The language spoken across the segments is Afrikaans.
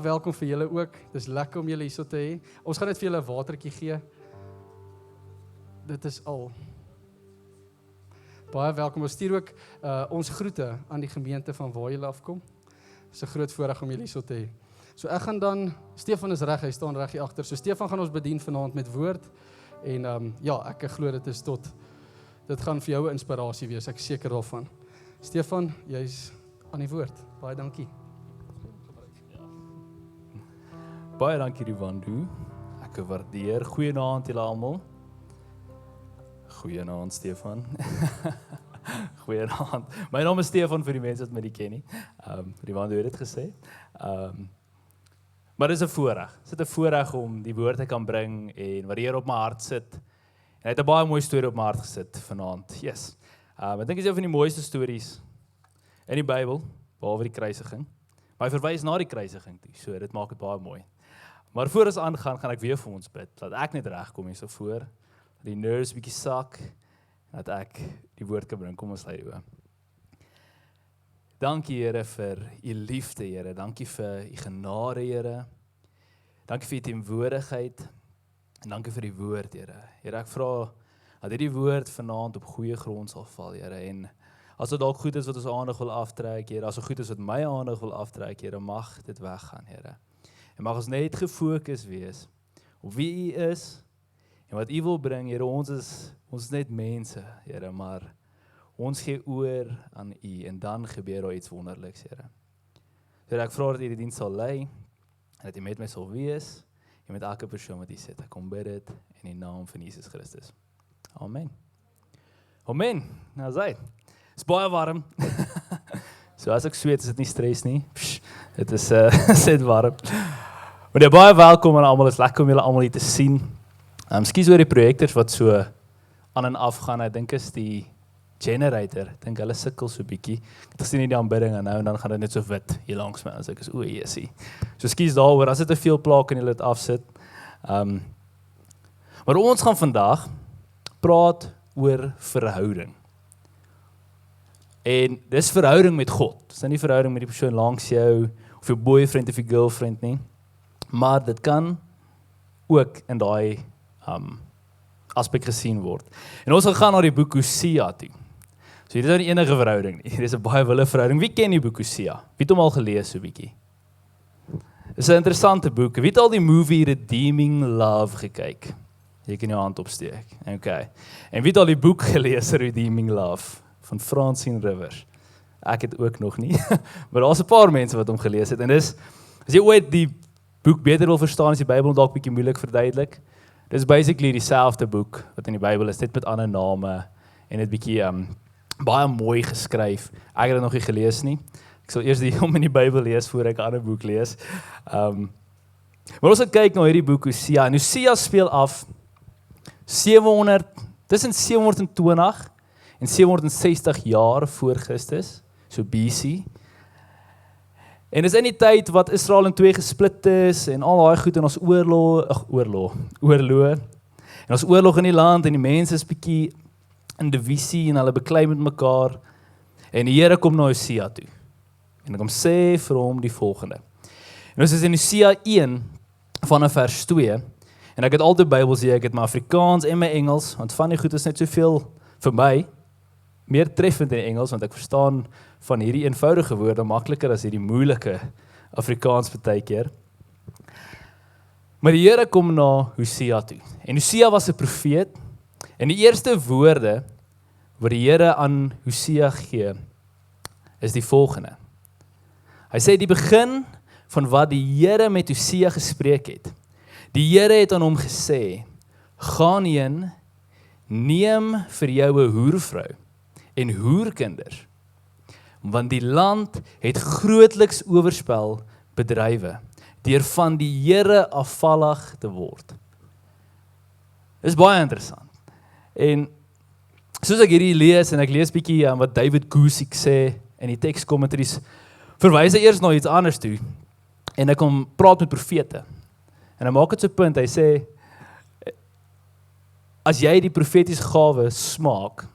welkom vir julle ook. Dis lekker om julle hierso te hê. Ons gaan net vir julle 'n watertjie gee. Dit is al. Baie welkom. Ons stuur ook ons groete aan die gemeente van waar julle afkom. Dis 'n groot voorreg om julle hierso te hê. So ek gaan dan, Stefan is reg, hy staan reg hier agter. So Stefan gaan ons bedien vanaand met woord. En ja, ek glo dit gaan vir jou 'n inspirasie wees, ek is seker daarvan. Stefan, jy's aan die woord. Baie dankie. Baie dankie Rivandu. Ek waardeer. Goeienaand julle almal. Goeienaand Stefan. Goeienaand. My naam is Stefan vir die mense wat my nie ken nie. Rivandu het dit gesê. Maar dit is 'n voorreg. Dit is 'n voorreg om die woord te kan bring en wat die Here op my hart sit. En hy het 'n baie mooi storie op my hart gesit vanaand. Yes. Ek dink dit is een van die mooiste stories in die Bybel, behalwe die kruisiging. Maar hy verwys na die kruisiging toe, so dit maak dit baie mooi. Maar voor ons aangaan, gaan ek weer vir ons bid, dat ek net regkom hierso voor, dat die nerves bietjie sak, en dat ek die woord kan bring. Kom ons lei die oë. Dankie Here vir u liefde, Here. Dankie vir u genade, Here. Dankie vir u teenwoordigheid, en dankie vir die woord, Here. Here, ek vra dat hierdie woord vanaand op goeie grond sal val, Here, en as dit dalk goed is wat ons aandag wil aftrek, Here, as dit goed is wat my aandag wil aftrek, Here, mag dit weggaan, Here. En mag ons net gefokus wees op wie u is en wat u wil bring, Here. Ons is net mense, Here, maar ons gee oor aan u en dan gebeur daar iets wonderliks, Here. Here, ek vra dat u die diens sal lei en dat u met my sal wees en met elke persoon wat hier sit. Ek kom bid dit in die naam van Jesus Christus. Amen. Amen. Nou sê, is baie warm. So as ek sweet, is dit nie stres nie. Dit is sit warm. Maar ja, baie welkom aan almal. Is lekker om julle almal hier te sien. Skus oor die projektors wat so aan en af gaan. Ek dink is die generator. Ek dink hulle sukkel so bietjie. Ek het gesien nie die aanbidding en nou en dan gaan dit net so wit hier langs my. As ek is Jesusie. So skus daaroor. As dit te veel plaak en julle dit afsit. Maar ons gaan vandag praat oor verhouding. En dis verhouding met God. Dis nie verhouding met die persoon langs jou, of jou boyfriend of jou girlfriend nie. Maar dit kan ook in daai aspek gesien word. En ons gaan na die boek Hosea toe. So hier is nou nie enige verhouding nie. Hier is 'n baie wille verhouding. Wie ken die boek Hosea? Wie het hom al gelees so bietjie? Dis 'n interessante boek. Wie het al die movie Redeeming Love gekyk? Jy kan jou hand opsteek. Okay. En wie het al die boek gelees Redeeming Love van Francine Rivers? Ek het ook nog nie. Maar daar's 'n paar mense wat hom gelees het en dis as jy ooit die boek beter wil verstaan, is die Bybel dalk bietjie moeilik verduidelik. Dis basically dieselfde boek wat in die Bybel is, net met ander name en dit bietjie baie mooi geskryf. Ek het dit nog nie gelees nie. Ek sal eers hom in die Bybel lees voor ek 'n ander boek lees. Maar ons gaan kyk na hierdie boek Hosea. En Hosea speel af tussen 720 en 760 jaar voor Christus, so BC. En dis in die tyd wat Israel in twee gesplit is en al daai goed en ons oorlog. En ons oorlog in die land en die mense is bietjie in divisie en hulle beklei met mekaar. En die Here kom na Hosea toe. En hy kom sê vir hom die volgende. En ons is in Hosea 1 vanaf vers 2. En ek het altyd Bybels hier, ek het my Afrikaans en my Engels, want van die goed is net soveel vir my meer treffend in Engels, want ek verstaan van hierdie eenvoudige woorde makliker as hierdie moeilike Afrikaans partykeer. Maar die Here kom na Hosea toe. En Hosea was 'n profeet, en die eerste woorde wat die Here aan Hosea gee, is die volgende. Hy sê die begin van wat die Here met Hosea gespreek het. Die Here het aan hom gesê, gaan heen, neem vir jou 'n hoervrou en hoerkinders, want die land het grootliks oorspel bedrywe, deur van die Here afvallig te word. Dis baie interessant. En soos ek hierdie lees, en ek lees bietjie wat David Guzik sê, in die tekskommentaries, verwys hy eers na iets anders toe, en hy kom praat met profete. En hy maak dit so 'n punt, hy sê, as jy die profetiese gawe smaak,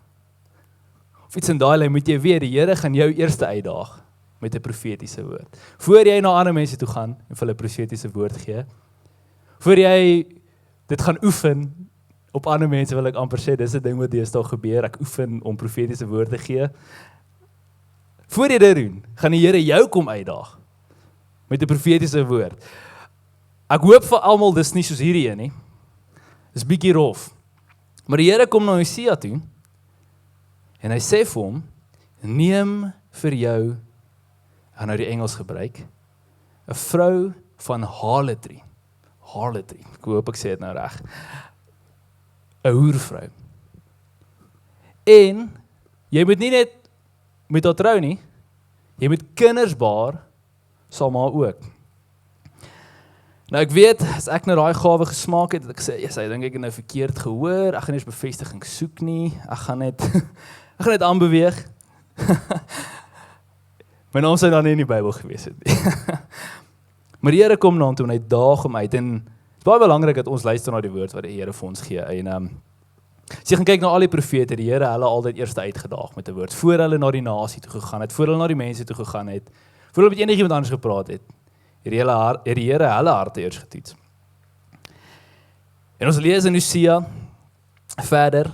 of iets in daai lyn, moet jy weet, die Here gaan jou eerste uitdaag. met 'n profetiese woord. Voor jy na ander mense toe gaan en vir hulle 'n profetiese woord gee, voor jy dit gaan oefen op ander mense, wil ek amper sê, dis 'n ding wat deesdae gebeur, ek oefen om profetiese woorde te gee. Voor jy dit doen, gaan die Here jou kom uitdaag met 'n profetiese woord. Ek hoop vir almal dis nie soos hierdie een nie. Dis bietjie rof. Maar die Here kom na Hosea toe en hy sê vir hom, neem vir jou, en nou die Engels gebruik, 'n vrou van harlotry. Harlotry, ek hoop ek sê dit nou reg. 'n hoervrou. En jy moet nie net met haar trou nie, jy moet kinders baar saam haar ook. Nou ek weet, as ek nou daai gawe gesmaak het, ek sê, ek dink ek het nou verkeerd gehoor, ek gaan nie eens bevestiging soek nie, ek gaan net aanbeweeg. My naam sou dan nie in die Bybel gewees het nie. Maar die Here kom na hom toe en hy daag hom uit, en het is baie belangrik dat ons luister na die woord wat die Here vir ons gee, en as jy gaan kyk na al die profete, die Here hulle altyd eers uitgedaag met 'n woord, voor hulle na die nasie toe gegaan het, voor hulle na die mense toe gegaan het, voor hulle met enigiemand anders gepraat het, het die Here hulle harte eers getoets. En ons lees in Hosea verder,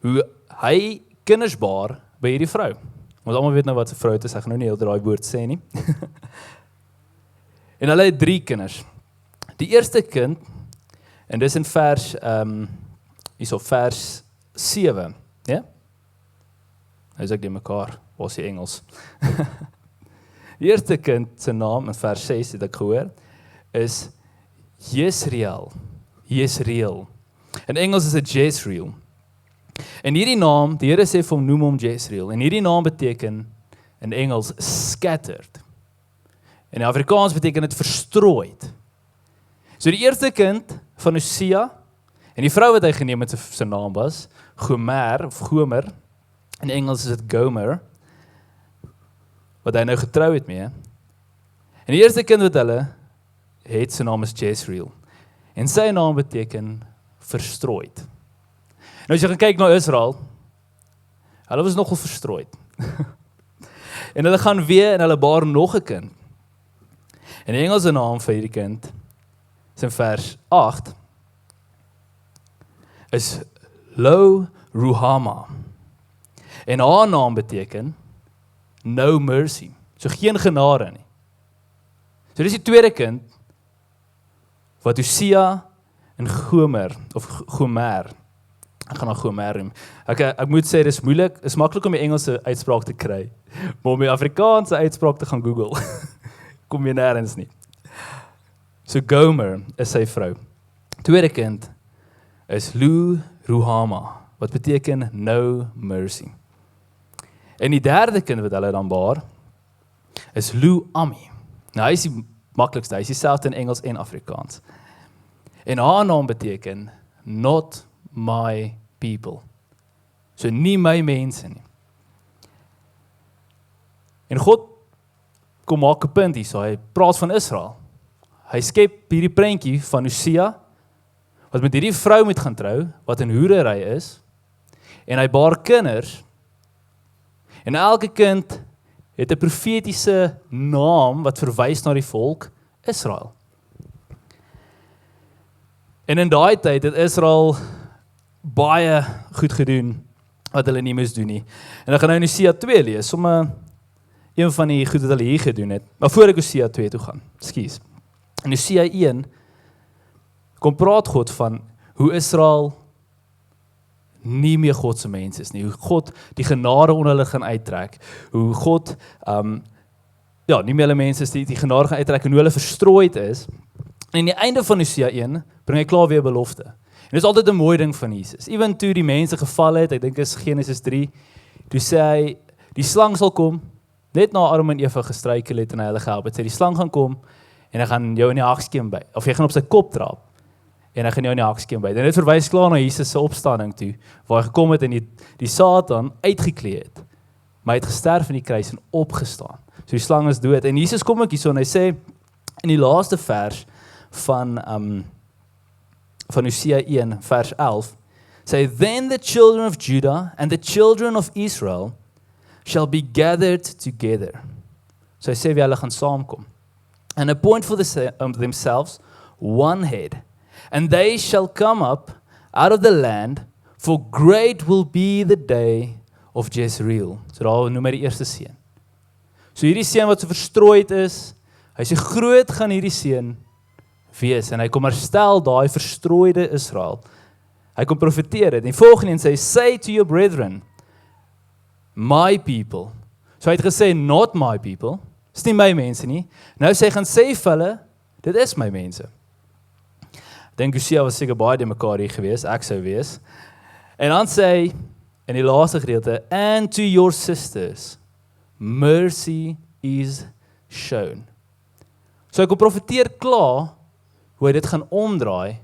hoe hy kinders baar by hierdie vrou. Ons almal weet nou wat 'n vrou is, ek gaan nou nie heel daai woord sê nie. En hulle het 3 kinders. Die eerste kind, en dis in vers, vers 7, ja? Nou is ek die mekaar, waar is die Engels? Die eerste kind, sy naam, in vers 6, het ek gehoor, is Jezreel. In Engels is dit Jezreel. En hierdie naam, die Here sê vir hom, noem hom Jezreel, en hierdie naam beteken, in Engels, scattered. En in Afrikaans beteken dit verstrooid. So die eerste kind van Hosea, en die vrou wat hy geneem het, sy naam was, Gomer, in Engels is dit Gomer, wat hy nou getrou het mee. En die eerste kind wat hulle het, sy naam is Jezreel. En sy naam beteken verstrooid. Nou as jy gaan kyk na Israel, hulle was nogal verstrooid. En hulle gaan weer en hulle baar nog 'n kind. En die Engelse naam vir hierdie kind, is in vers 8, is Lo Ruhama. En haar naam beteken no mercy. So geen genade nie. So dis die tweede kind wat Hosea en Gomer, ek gaan na Gomer noem. Ek moet sê, dis moeilik, is maklik om die Engelse uitspraak te kry, maar om die Afrikaanse uitspraak te gaan Google, kom jy nêrens nie. So Gomer is sy vrou. Tweede kind is Lo Ruhama, wat beteken no mercy. En die derde kind wat hulle dan baar, is Lo Ami. Nou hy is die maklikste, hy is dieselfde in Engels en Afrikaans. En haar naam beteken not my people. So nie my mense nie. En God kom maak 'n punt hier, so hy praat van Israel. Hy skep hierdie prentjie van Hosea, wat met hierdie vrou moet gaan trou, wat in hoerery is, en hy baar kinders, en elke kind het 'n profetiese naam wat verwys na die volk Israel. En in daai tyd het Israel baie goed gedoen wat hulle nie moes doen nie. En ek gaan nou in Hosea 2 lees, sommer een van die goed wat hulle hier gedoen het. Maar voor ek Hosea 2 toe gaan, ekskuus. In Hosea 1 kom praat God van hoe Israel nie meer God se mens is nie, hoe God die genade onder hulle gaan uittrek, hoe God nie meer hulle mense is, die genade gaan uittrek en hoe hulle verstrooid is. En in die einde van Hosea 1 bring hy klaar weer belofte. En dit is altyd 'n mooi ding van Jesus. Ewen toe die mense geval het, ek dink is Genesis 3, toe sê hy, die slang sal kom, net na Adam en Eva gestruikel het en hy hulle gehelp het, sê die slang gaan kom en hy gaan jou in die hakskeem byt, of jy gaan op sy kop trap en hy gaan jou in die hakskeem byt. En dit verwys klaar na Jesus se opstanding toe, waar hy gekom het en die Satan uitgeklee het, maar hy het gesterf in die kruis en opgestaan. So die slang is dood. En Jesus kom ook hierso en hy sê in die laaste vers van Hosea 1 vers 11, sê, then the children of Judah and the children of Israel shall be gathered together, So hy sê wie hulle gaan saamkom. And appoint for themselves one head, and they shall come up out of the land, for great will be the day of Jezreel. So daar noem hy die eerste seun. So hierdie seun wat so verstrooid is, hy sê groot gaan hierdie seun wees, en hy kom herstel daai verstrooide Israel. Hy kom profeteer dit, en volgende een sê, say to your brethren, my people. So hy het gesê, not my people, dis nie my mense nie. Nou sê hy gaan sê vir hulle, dit is my mense. Dink Hosea was seker baie die mekaar hier gewees, ek sou wees. En dan sê hy, in die laaste gedeelte, and to your sisters, mercy is shown. So hy kom profeteer klaar, hoe hy dit gaan omdraai,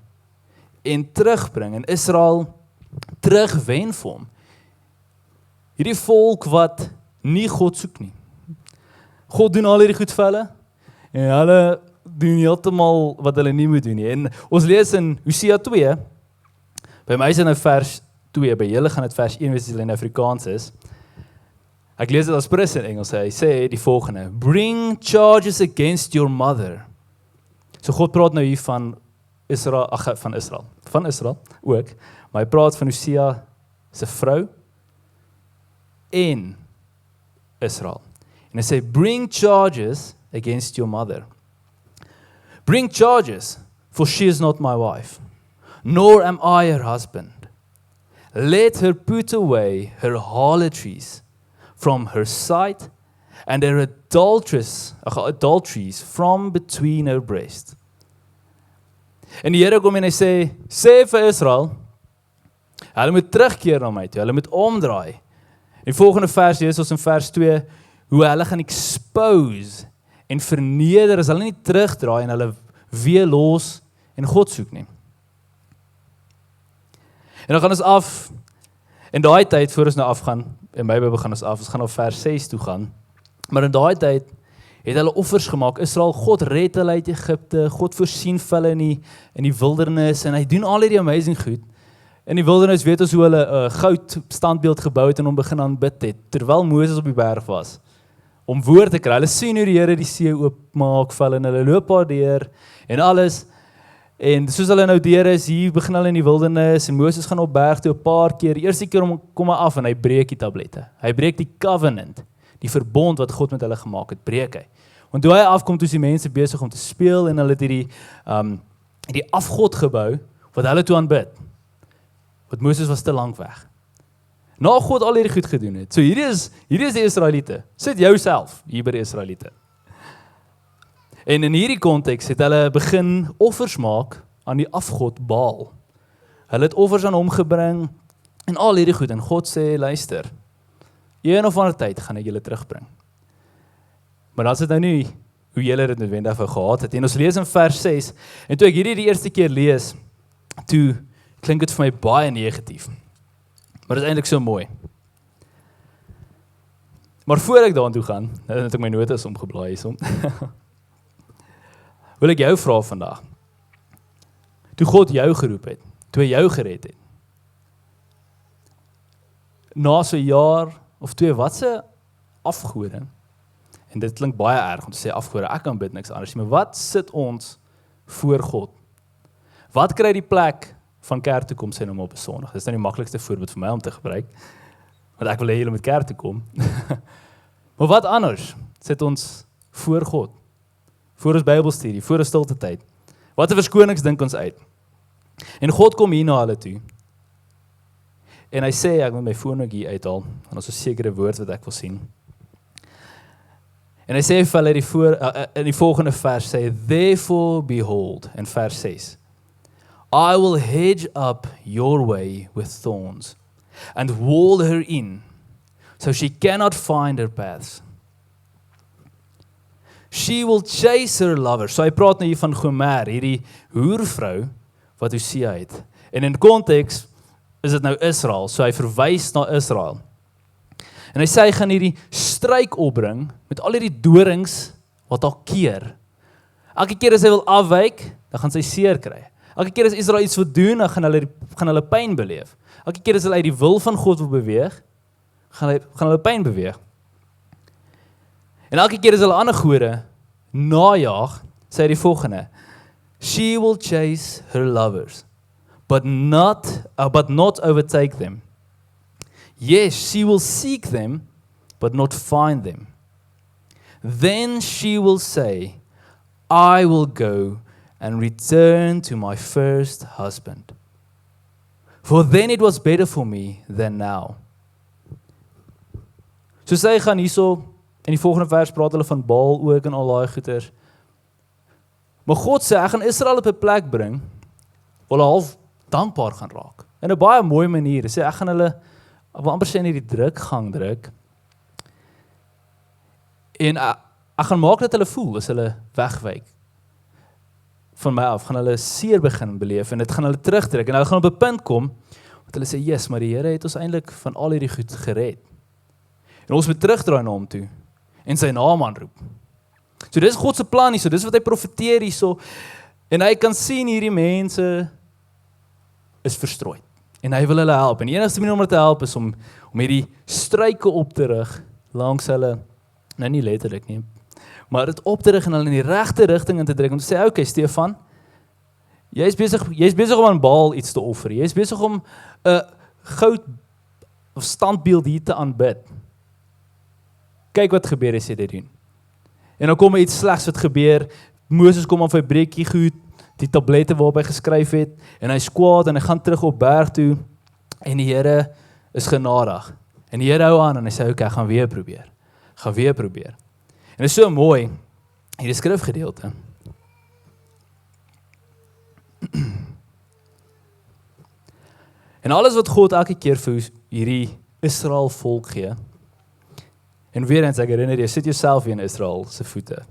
en terugbring, en Israel terugwen vir hom. Hierdie volk wat nie God soek nie. God doen al hierdie goed vir hulle, en hulle doen heeltemal wat hulle nie moet doen nie. En ons lees in Hosea 2, by my is dit nou vers 2, by julle gaan dit vers 1 wees as julle in Afrikaans is. Ek lees dit as Prins in Engels, hy sê die volgende, bring charges against your mother. So God praat nou hier van Israel ook, maar hy praat van Hosea se vrou en Israel. En hy sê, bring charges against your mother. Bring charges, for she is not my wife, nor am I her husband. Let her put away her harlotries from her sight, and her adulteries from between her breast. En die Here kom en hy sê vir Israel, hulle moet terugkeer na my toe, hulle moet omdraai. En volgende vers lees ons in vers 2, hoe hulle gaan expose en verneder as hulle nie terugdraai en hulle weer los en God soek nie. En dan gaan ons af, in daai tyd, voor ons nou afgaan, in my Bybel gaan ons gaan op vers 6 toe gaan, maar in daai tyd het hulle offers gemaak, Israel, God red hulle uit Egipte, God voorsien vir hulle in die wildernis, en hy doen al hierdie amazing goed. In die wildernis weet ons hoe hulle 'n goud standbeeld gebou het en hom begin aanbid het, terwyl Moses op die berg was, om woord te kry. Hulle sien hoe die Here die see oopmaak vir hulle, en hulle loop daar deur, en alles, en soos hulle nou deur is, hier begin hulle in die wildernis, en Moses gaan op berg toe 'n paar keer, die eerste keer kom hy af, en hy breek die tablette. Hy breek die covenant, die verbond wat God met hulle gemaak het, breek hy. Want toe hy afkom, toe is die mense besig om te speel, en hulle het die afgod gebou, wat hulle toe aanbid. Want Moses was te lank weg. Na God al hierdie goed gedoen het. So hierdie is die Israeliete. Sit jouself hier by die Israeliete. En in hierdie konteks het hulle begin offers maak aan die afgod Baal. Hulle het offers aan hom gebring, en al hierdie goed, en God sê, luister, een of ander tyd gaan ek julle terugbring. Maar dan is dit nou nie hoe julle dit noodwendig vir gehad het. En ons lees in vers 6, en toe ek hierdie die eerste keer lees, toe klink dit vir my baie negatief. Maar dit is eintlik so mooi. Maar voor ek daartoe gaan, nou het ek my notas omgeblaai hierson, wil ek jou vra vandag, toe God jou geroep het, toe hy jou gered het, na so 'n jaar of 2, watse afgode, en dit klink baie erg om te sê afgode, ek kan bid niks anders nie, maar wat sit ons voor God? Wat kry die plek van kerk toe kom, sê nou maar op 'n Sondag? Dis nou die maklikste voorbeeld vir my om te gebruik, want ek wil hê julle moet kerk toe kom. Maar wat anders sit ons voor God? Voor ons Bybelstudie, voor ons stilte tyd. Wat 'n verskonings dink ons uit? En God kom hier na hulle toe. En hy sê, ek moet my foon ook hier uithaal, want ons is 'n sekere woord wat ek wil sien. En hy sê vir hulle in die volgende vers sê, therefore behold, in vers 6, I will hedge up your way with thorns, and wall her in, so she cannot find her paths. She will chase her lover. So hy praat nou hier van Gomer, hierdie hoervrou wat Hosea het. En in konteks is dit nou Israel, so hy verwys na Israel. En hy sê hy gaan hierdie struik opbring met al hierdie dorings wat haar keer. Elke keer as hy wil afwyk, dan gaan sy seer kry. Elke keer as Israel iets wil doen, dan gaan hulle pyn beleef. Elke keer as hulle uit die wil van God wil beweeg, gaan hulle pyn beweeg. En elke keer as hulle ander gode najaag, sê hy die volgende: She will chase her lovers, but not overtake them. Yes, she will seek them, but not find them. Then she will say, I will go and return to my first husband. For then it was better for me than now. So sy gaan hierso, in die volgende vers praat hulle van Baal ook en al daai goeters. Maar God sê, ek gaan Israel op 'n plek bring, waar hulle half dankbaar gaan raak. In 'n baie mooi manier. Hy sê, ek gaan hulle, ek wil amper sê in hierdie drukgang druk, en ek gaan maak dat hulle voel, as hulle wegwyk van my af, gaan hulle seer begin beleef, en dit gaan hulle terugtrek, en hulle gaan op 'n punt kom, wat hulle sê, yes, maar die Here het ons eintlik van al hierdie goed gered. En ons moet terugdraai na hom toe, en sy naam aanroep. So dis God se plan hier, so dis wat hy profeteer hier so, en hy kan sien hierdie mense is verstrooid, en hy wil hulle help, en die enigste manier om hulle te help is om hierdie struike op te rig, langs hulle, nou nie letterlik nie, maar dit op te rig en hulle in die regte rigting in te trek, om te sê, okay Stefan, jy is besig om aan Baal iets te offer, jy is besig om 'n goud of standbeeld hier te aanbid. Kyk wat gebeur as jy dit doen. En dan kom iets slegs wat gebeur, Moses kom aan vir 'n breekie goed, die tablette waarop hy geskryf het, en hy is kwaad en hy gaan terug op berg toe, en die Here is genadig. En die Here hou aan en hy sê, okay, ek gaan weer probeer. En dit is so mooi, hierdie skrifgedeelte. En alles wat God elke keer vir hierdie Israel volk gee, en weer eens, ek herinner jy, sit jouself in Israel se voete.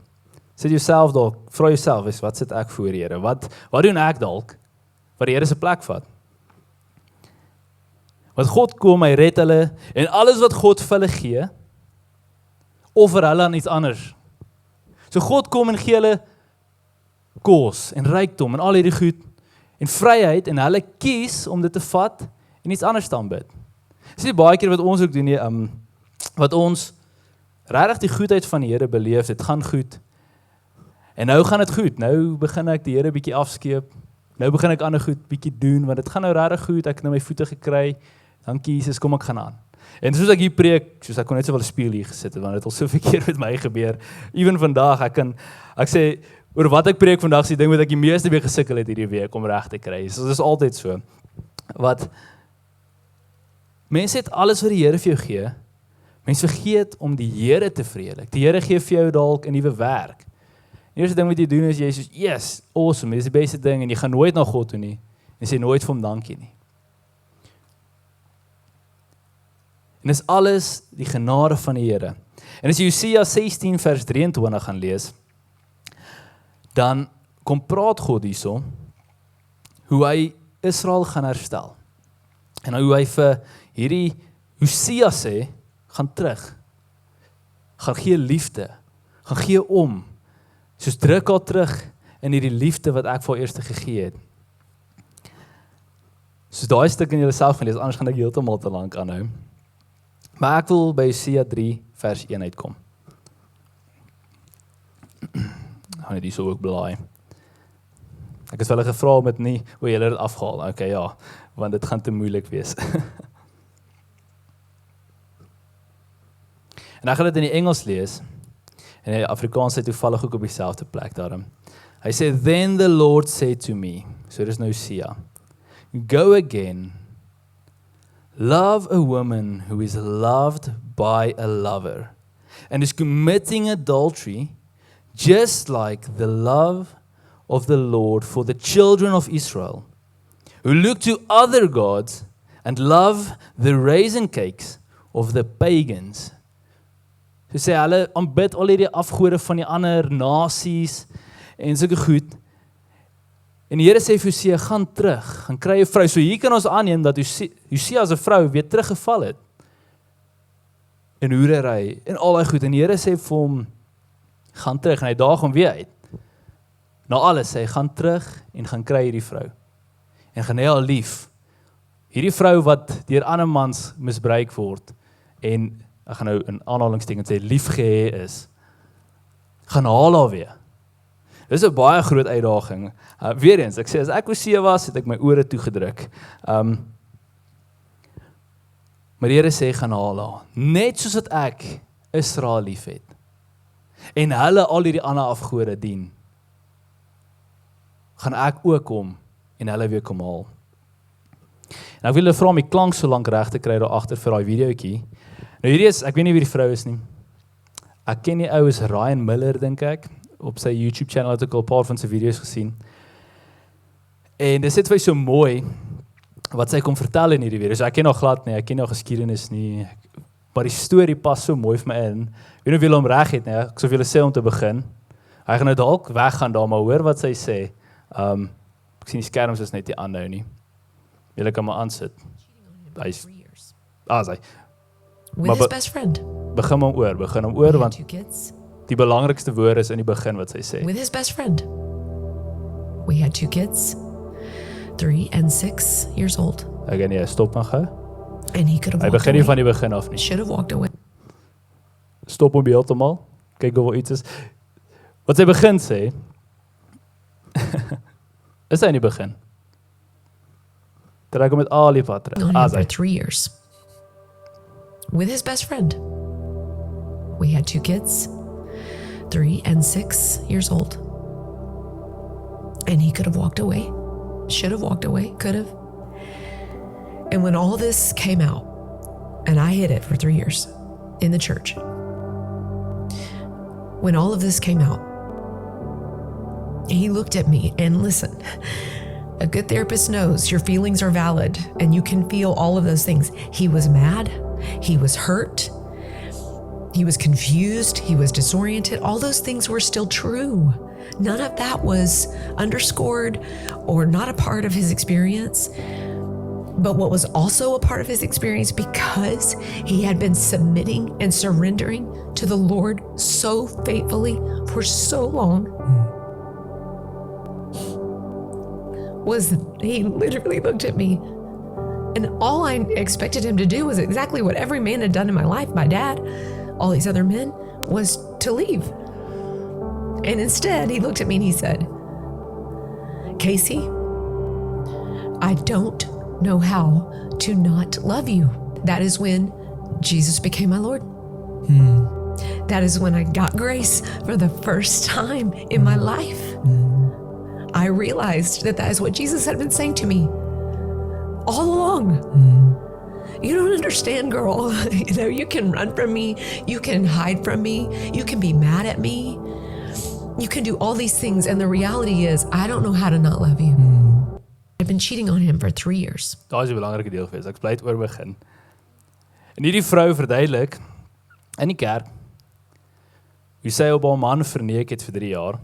Sit jouself daar, vra jouself, wat sit ek voor Here? Wat doen ek dalk, wat die Here se plek vat? Want God kom, hy red hulle, en alles wat God vir hulle gee, offer hulle aan iets anders. So God kom en gee hulle kos, en rykdom, en al hierdie goed, en vryheid, en hulle kies om dit te vat, en iets anders te aanbid. Dis nie baie keer wat ons ook doen nie, wat ons regtig die goedheid van die Here beleef, dit gaan goed, en nou gaan dit goed, nou begin ek die Here bietjie afskeep, nou begin ek ander goed bietjie doen, want dit gaan nou regtig goed, ek het nou my voete gekry, dankie Jesus, kom ek gaan aan. En soos ek hier preek, soos ek kon net so wel 'n spieël hier gesit het, want dit het al soveel keer met my gebeur, even vandag, ek sê, oor wat ek preek vandag, is die ding wat ek die meeste mee gesukkel het hierdie week, om reg te kry, so dit is altyd so, wat, mense het alles wat die Here vir jou gee, mense vergeet om die Here te verheerlik, die Here gee vir jou dalk 'n nuwe werk, die eerste ding wat jy doen is, jy sê, yes, awesome, dit is die beste ding, en jy gaan nooit na God toe nie, en sê nooit vir hom dankie nie. En dis alles die genade van die Here. En as jy Hosea 16 vers 23 gaan lees, dan kom praat God hierso, hoe hy Israel gaan herstel. En hoe hy vir hierdie Hosea sê, gaan terug, gaan gee liefde, gaan gee om, soos druk al terug in hierdie liefde wat ek vir eers gegee het. So daai stuk in jouself gaan lees, anders gaan ek heeltemal te lank aanhou. Maar ek wil by Hosea 3 vers 1 uitkom. Gaan net hierso ook blaai. Ek het hulle gevra om dit nie, hoe julle dit afhaal. Okay, ja, want dit gaan te moeilik wees. En ek gaan dit in die Engels lees, en in die Afrikaans sê toevallig ook op dieselfde plek daarom. Hy sê, then the Lord said to me, so dit is nou Hosea, go again, love a woman who is loved by a lover, and is committing adultery, just like the love of the Lord for the children of Israel, who look to other gods and love the raisin cakes of the pagans. So sê hulle aanbid al hierdie afgode van die ander nasies en sulke goed. En die Here sê vir Hosea, gaan terug, gaan kry 'n vrou. So hier kan ons aanneem dat Hosea as 'n vrou weer teruggeval het. En hoerery en al daai goed. En die Here sê vir hom, gaan terug, en hy daag hom weer uit. Na alles sê hy, gaan terug en gaan kry hierdie vrou. En gaan hê haar lief. Hierdie vrou wat deur ander mans misbruik word en ek gaan nou in aanhalingstekens sê liefgehê is gaan haal haar weer. Dis 'n baie groot uitdaging. Weer eens, ek sê, as ek Hosea was, het ek my ore toegedruk. Maar die Here sê, gaan haal haar. Net soos dat ek Israel lief het. En hulle al hierdie ander afgode dien. Gaan ek ook kom en hulle weer kom haal. En ek wil julle vra om die klank so lank reg te kry daar agter vir daai videoetjie. Nou hierdie is, ek weet nie wie die vrou is nie. Ek ken die ou is Ryan Miller, dink ek. Op sy YouTube channel het ek al 'n paar van sy video's gesien. En dit is vir so mooi wat sy kom vertel in hierdie video. So ek ken haar glad nie, ek ken haar geskiedenis nie. Maar die storie pas so mooi vir my in. Ek weet nie of julle hom reg het nie. Ek sou vir julle sê om te begin. Hy gaan nou dalk weggaan daar, maar hoor wat sy sê. Ek sien die skerms is net nie aan nou nie. Julle kan maar aansit. Hy's sy. With his best friend. Begin hom oor, want die belangrikste woord is in die begin wat sy sê. With his best friend. We had 2 kids, 3 and 6 years old. Ek nee, stop maar gou. And he could have Hy walked begin nie away. van die begin af nie. Should have walked away. Stop hom heeltemal. Kyk of iets is. Wat sy begin sê, is hy in die begin. Trek hom met al die pad terug. Known him for Hy. 3 years. With his best friend. We had 2 kids, 3 and 6 years old. And he could have walked away. Should have walked away. Could have. And when all this came out, and I hid it for 3 years in the church. When all of this came out, he looked at me and listen, a good therapist knows your feelings are valid and you can feel all of those things. He was mad. He was hurt. He was confused. He was disoriented. All those things were still true. None of that was underscored or not a part of his experience. But what was also a part of his experience, because he had been submitting and surrendering to the Lord so faithfully for so long, was he literally looked at me, and all I expected him to do was exactly what every man had done in my life, my dad, all these other men, was to leave. And instead, he looked at me and he said, Casey, I don't know how to not love you. That is when Jesus became my Lord. That is when I got grace for the first time in my life. I realized that that is what Jesus had been saying to me all along. You don't understand, girl. You know, you can run from me, you can hide from me, you can be mad at me, you can do all these things, and the reality is, I don't know how to not love you. I've been cheating on him for 3 years. Daar is 'n belangrike deel gewees. Ek bly dit oor begin. En hierdie vrou verduidelik in die kerk hoe sy op haar man verneek het vir 3 jaar.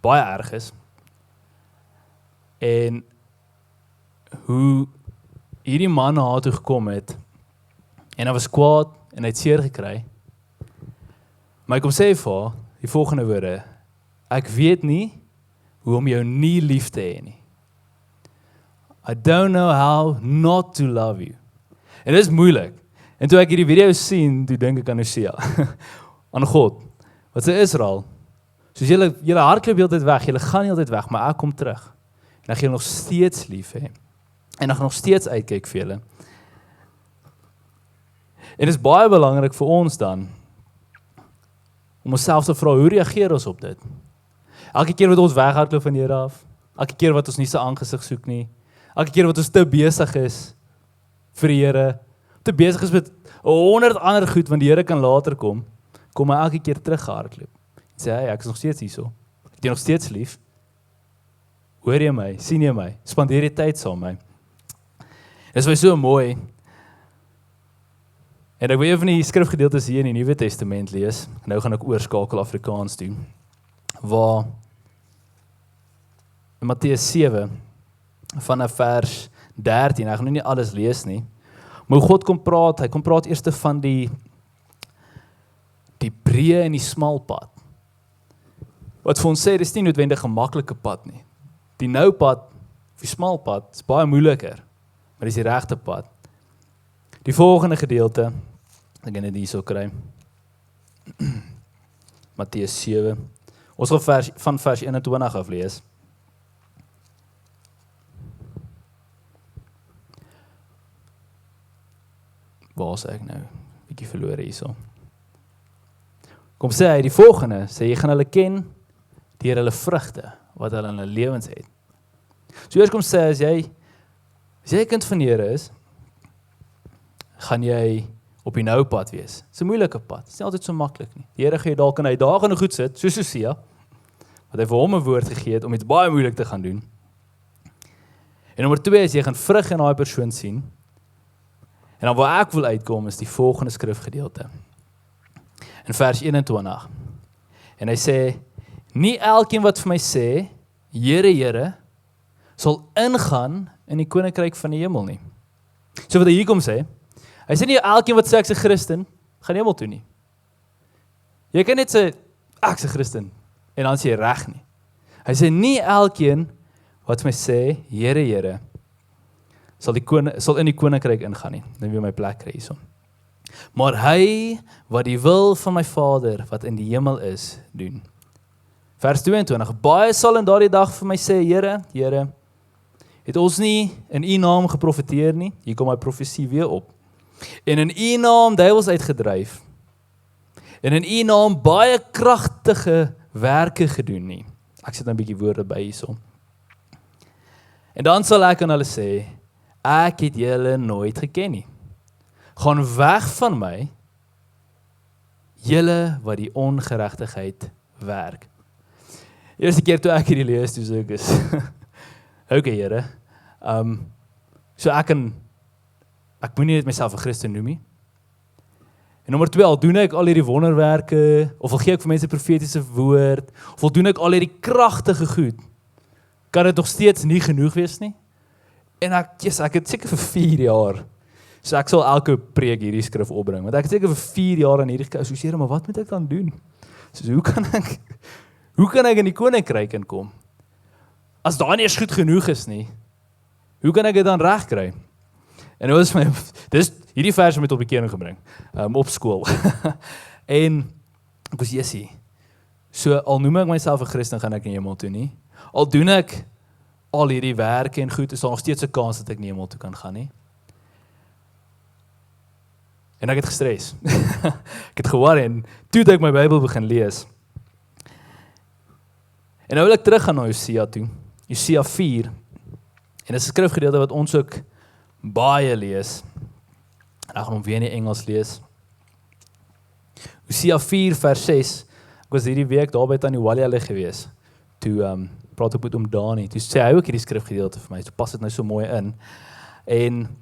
Baie erg is. En hoe hierdie man na haar toe gekom het en hy was kwaad en hy het seer gekry. Maar ek kom sê vir haar die volgende woorde: ek weet nie hoe om jou nie lief te hê nie. I don't know how not to love you. En dit is moeilik. En toe ek hierdie video sien, toe dink ek aan Hosea, aan God. Wat sê Israel? Soos julle hardloop heeltyd weg, julle gaan heeltyd weg, maar ek kom terug. En ek gaan julle nog steeds lief hê. En ek gaan nog steeds uitkyk vir julle. En dit is baie belangrik vir ons dan om onsself te vra, hoe reageer ons op dit? Elke keer wat ons weghardloop van die Here af, elke keer wat ons nie sy aangesig soek nie, elke keer wat ons te besig is vir die Here, te besig is met 100 ander goed, want die Here kan later kom hy elke keer teruggehardloop. En sê, hey, ek is nog steeds hierso. Ek het jou nog steeds lief. Hoor jy my? Sien jy my? Spandeer jy tyd saam met my? Dit is so mooi. En ek wil een van die skrifgedeeltes hier in die Nuwe Testament lees. Nou gaan ek oorskakel Afrikaans doen. Waar in Matteus 7 vanaf vers 13, ek gaan nou nie alles lees nie, maar hoe God kom praat, hy kom praat eers van die breë en die smal pad. Wat vir ons sê, dit is nie noodwendig 'n maklike pad nie. Die nou pad, of die smal pad, is baie moeiliker, maar dis die regte pad. Die volgende gedeelte, ek gaan dit hierso kry. Matteus 7. Ons gaan van vers 21 af lees. Waar is ek nou? Bietjie verlore hierso. Kom sê hy die volgende, sê jy gaan hulle ken deur hulle vrugte wat hulle in hulle lewens het. So eers kom sê as jy 'n kind van die Here is, gaan jy op die nou pad wees. Dis 'n moeilike pad. Dit is nie altyd so maklik nie. Die Here gee dalk in uitdagende goed sit, soos Hosea, wat hy vir hom 'n woord gegee het om iets baie moeilik te gaan doen. En nommer 2 is jy gaan vrug in daai persoon sien. En dan waar ek wil uitkom is die volgende skrifgedeelte. In vers 21. En hy sê, nie elkeen wat vir my sê, Here, Here, sal ingaan in die koninkryk van die hemel nie. So wat hy hier kom sê, hy sê nie elkeen wat sê ek's 'n Christen, gaan hemel toe nie. Jy kan net sê, ek's 'n Christen, en dan sê jy reg nie. Hy sê nie elkeen wat vir my sê, Here, Here, sal in die koninkryk ingaan nie. Nou weer my plek kry hierson. Maar hy wat die wil van my Vader wat in die hemel is, doen. Vers 22. Baie sal in daardie dag vir my sê, Here, Here, het ons nie in u naam geprofeteer nie? Hier kom my profesie weer op. En in u naam duiwels uitgedryf. En in u naam baie kragtige werke gedoen nie. Ek sit nou 'n bietjie woorde by hierso. En dan sal ek aan hulle sê, ek het julle nooit geken nie. Gaan weg van my, julle wat die ongeregtigheid werk. Eerste keer toe ek hierdie lees, toe sê ek is, okay Here, so ek moenie net myself 'n Christen noem nie. En nommer 2, al doen ek al hierdie wonderwerke, of al gee ek vir mense profetiese woord, of al doen ek al hierdie kragtige goed, kan dit nog steeds nie genoeg wees nie. En ek het seker vir 4 jaar, so ek sal elke preek hierdie skrif opbring, want ek het seker vir 4 jaar in hierdie gekou, so Here, maar wat moet ek dan doen? So hoe kan ek in die koninkryk inkom? As daar nie eens goed genoeg is nie, hoe kan ek dit dan reg kry? En dit was hierdie vers met op bekering gebring, op skool. En ek was Jessie. So al noem ek myself 'n Christen, gaan ek nie hemel toe nie. Al doen ek al hierdie werke en goed, is daar nog steeds 'n kans dat ek nie hemel toe kan gaan nie. En ek het gestres. Ek het geworry en toe het ek my Bybel begin lees. En nou wil ek teruggaan na Hosea toe. Hosea 4. En dit is 'n skrifgedeelte wat ons ook baie lees. En ek gaan hom weer in die Engels lees. Hosea 4 vers 6. Ek was hierdie week daar by Tannie Wally hulle gewees. Toe praat ek met hom Dani. Toe sê hy ook hierdie skrifgedeelte vir my. Toe pas dit nou so mooi in. En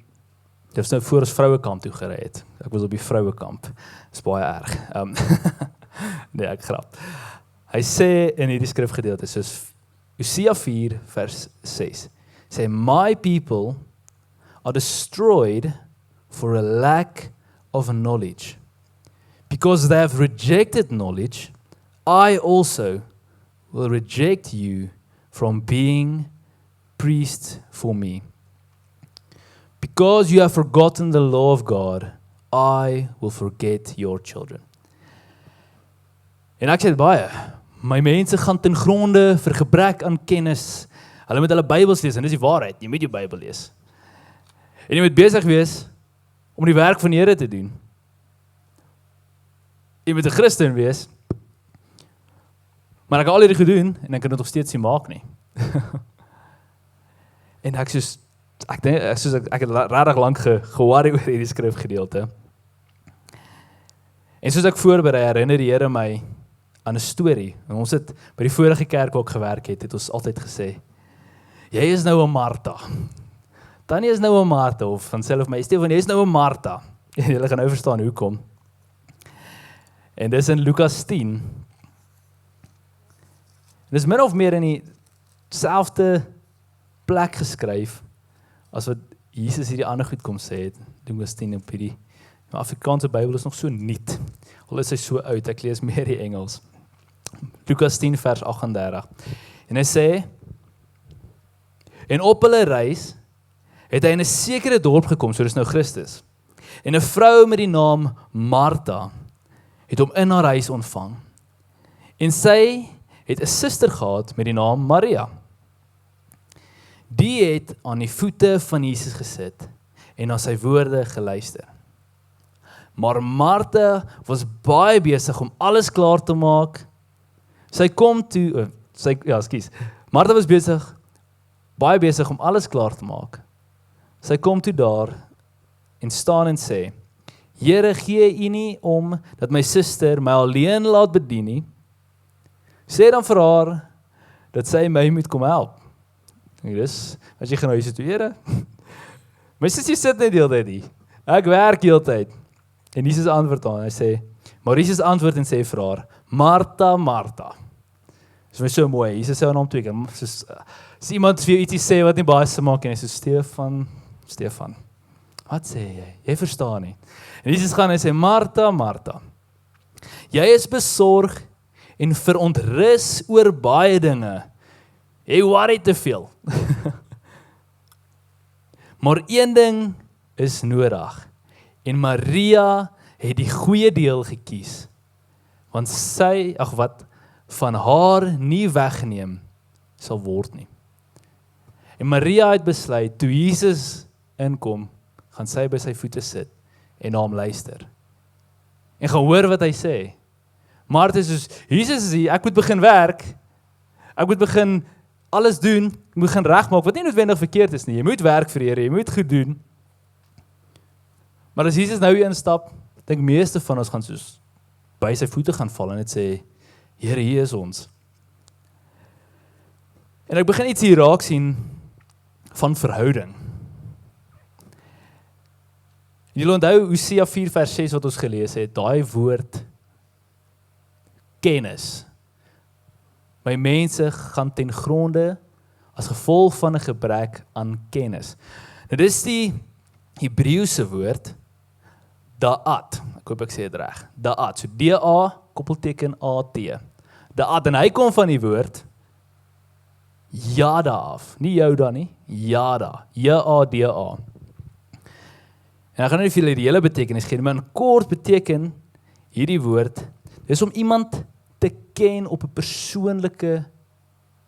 dit was nou voor ons vrouekamp toe gery het. Ek was op die vrouekamp. Dis baie erg. Nee, ek grap. Hy sê in hierdie skrifgedeelte, soos Hosea 4 vers 6, sê, my people are destroyed for a lack of knowledge. Because they have rejected knowledge, I also will reject you from being priest for me. Because you have forgotten the law of God, I will forget your children. En ek sê baie, my mense gaan ten gronde vir gebrek aan kennis. Hulle moet hulle Bybels lees, en dis die waarheid, jy moet jou Bybel lees. En jy moet besig wees om die werk van die Here te doen. Jy moet 'n Christen wees, maar ek het al hierdie gedoen, en ek kan dit nog steeds nie maak nie. En ek het regtig lank geworry oor hierdie skrifgedeelte. En soos ek voorberei, herinner die Here my aan 'n storie. En ons het by die vorige kerk ook gewerk het ons altyd gesê, jy is nou 'n Martha. Tannie is nou 'n Martha, of van self my Stefan, jy is nou 'n Martha. En julle gaan nou verstaan hoekom. En dis in Lukas 10. Dis min of meer in dieselfde plek geskryf as wat Jesus hierdie ander goed kom sê het. Lukas 10 op hierdie Afrikaanse Bybel is nog so nuut. Al is hy so oud, ek lees meer die Engels. Lukas 10 vers 38. En hy sê, en op hulle reis het hy in 'n sekere dorp gekom, so dis nou Christus. En 'n vrou met die naam Martha het hom in haar huis ontvang. En sy het 'n suster gehad met die naam Maria. Die het aan die voete van Jesus gesit en na sy woorde geluister. Maar Martha was baie besig om alles klaar te maak. Sy kom toe, Martha was baie besig om alles klaar te maak. Sy kom toe daar en staan en sê, Here, gee U nie om dat my suster my alleen laat bedien nie. Sê dan vir haar dat sy my moet kom help. En dis, as jy gaan huis toe, Here, my sussie sit net die hele tyd hier. Ek werk die hele tyd. En Jesus antwoord aan, hy sê, maar Jesus antwoord en sê vir haar, Martha, Martha. Dis vir my so mooi, Jesus sê aan hom 2 keer, as iemand vir jou ietsie sê wat nie baie sin maak, en hy sê, Stefan, wat sê jy? Jy verstaan nie. En Jesus gaan en sê, Martha, Martha, jy is besorg en verontrus oor baie dinge. Jy worry te veel. Maar een ding is nodig. En Maria het die goeie deel gekies. Want sy, wat van haar nie weggeneem sal word nie. En Maria het besluit, toe Jesus inkom, gaan sy by sy voete sit en na hom luister. En gaan hoor wat hy sê. Martha is soos, Jesus is hier, ek moet begin werk. Ek moet begin alles doen, ek moet begin regmaak, wat nie noodwendig verkeerd is nie. Jy moet werk vir die Here, jy moet goed doen. Maar as Jesus nou hier instap, dink meeste van ons gaan soos by sy voete gaan val en net sê, Here, hier is ons. En ek begin iets hier raak sien van verhouding. Julle onthou Hosea 4 vers 6 wat ons gelees het, daai woord kennis. My mense gaan ten gronde as gevolg van 'n gebrek aan kennis. Nou dis die Hebreëse woord da'at. Ek hoop ek sê dit reg. Da'at. So D-A koppelteken A-T. Da'at, en hy kom van die woord Yada af. Nie Jouda nie, Yada. J-A-D-A. En ek gaan nou nie vir julle die hele betekenis gee, maar in kort beteken hierdie woord, dis om iemand te ken op 'n persoonlike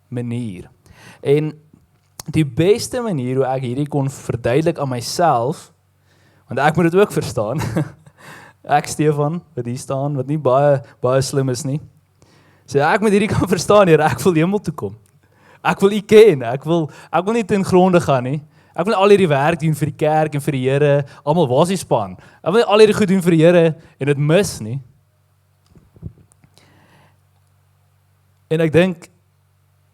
manier. En die beste manier hoe ek hierdie kon verduidelik aan myself, want ek moet dit ook verstaan, ek Stefan, wat hier staan, wat nie baie slim is nie, sê ek moet hierdie kan verstaan, Here, ek wil hemel toe kom. Ek wil U ken, ek wil nie ten gronde gaan nie. Ek wil al hierdie werk doen vir die kerk en vir die Here, almal waar is die span? Ek wil al hierdie goed doen vir die Here en dit mis nie. En ek dink,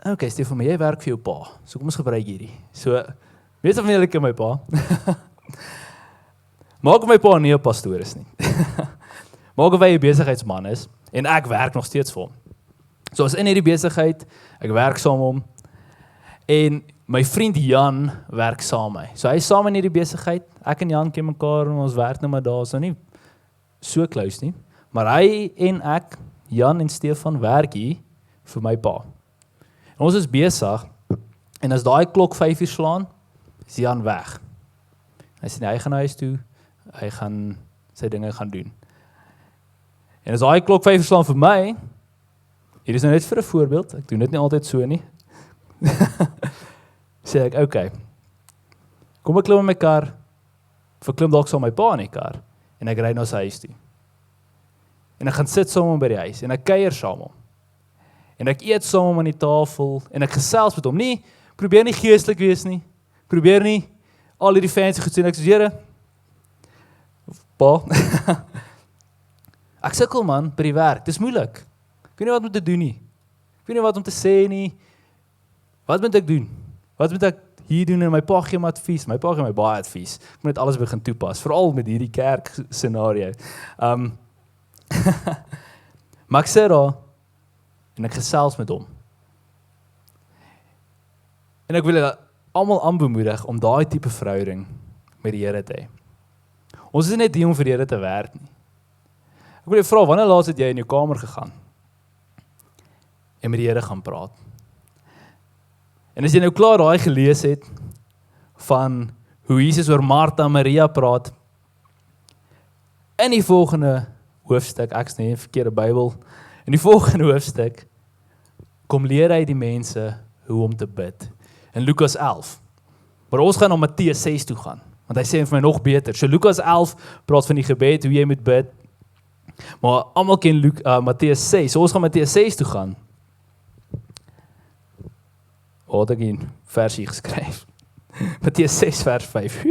okay, Stefan, maar jy werk vir jou pa, so kom ons gebruik hierdie. So, weet of nie julle ken my pa? Maak of my pa nie 'n pastoor is nie. Maak of hy 'n besigheidsman is, en ek werk nog steeds vir hom. So as in hierdie besigheid, ek werk saam met hom, en my vriend Jan werk saam met my. So hy is saam in hierdie besigheid, ek en Jan ken mekaar, en ons werk nou maar daar, so nie so close nie, maar hy en ek, Jan en Stefan, werk hier vir my pa. En ons is besig, en as daai klok 5 uur slaan, is Jan weg. Hy sê, hy gaan huis toe, hy gaan sy dinge gaan doen. En as daai klok 5 uur slaan vir my, hier is nou net vir 'n voorbeeld, ek doen dit nie altyd so nie, sê ek, okay, kom ek klim in my kar, verklim dalk saam my pa in die kar, en ek ry na sy huis toe. En ek gaan sit saam met hom by die huis, en ek kuier saam met hom. En ek eet saam met hom aan die tafel, en ek gesels met hom. Nie, probeer nie geestelik wees nie, probeer nie al hierdie fancy goed sien, ek sê, Here, pa, ek sukkel man, by die werk, dis moeilik. Ek weet nie wat om te doen nie. Ek weet nie wat om te sê nie. Wat moet ek doen? Wat moet ek hier doen? En my pa gee my advies. My pa gee my baie advies. Ek moet dit alles begin toepas, veral met hierdie kerk scenario. Maar ek sê daar, en ek gesels met hom. En ek wil julle almal aanbemoedig om daai tipe verhouding met die Here te hê. Ons is net hier om vir die Here te werk nie. Ek wil jou vra, wanneer laas het jy in jou kamer gegaan en met die Here gaan praat? En as jy nou klaar daai gelees het van hoe Jesus oor Martha en Maria praat, in die volgende hoofstuk, ek is nie 'n verkeerde Bybel, In die volgende hoofstuk kom leer hy die mense hoe om te bid. In Lukas 11. Maar ons gaan na Matteus 6 toe gaan, want hy sê vir my nog beter. So Lukas 11 praat van die gebed, hoe jy moet bid. Maar almal ken Matteus 6. So ons gaan Matteus 6 toe gaan. Wat het ek in versie geskryf? Matteus 6 vers 5.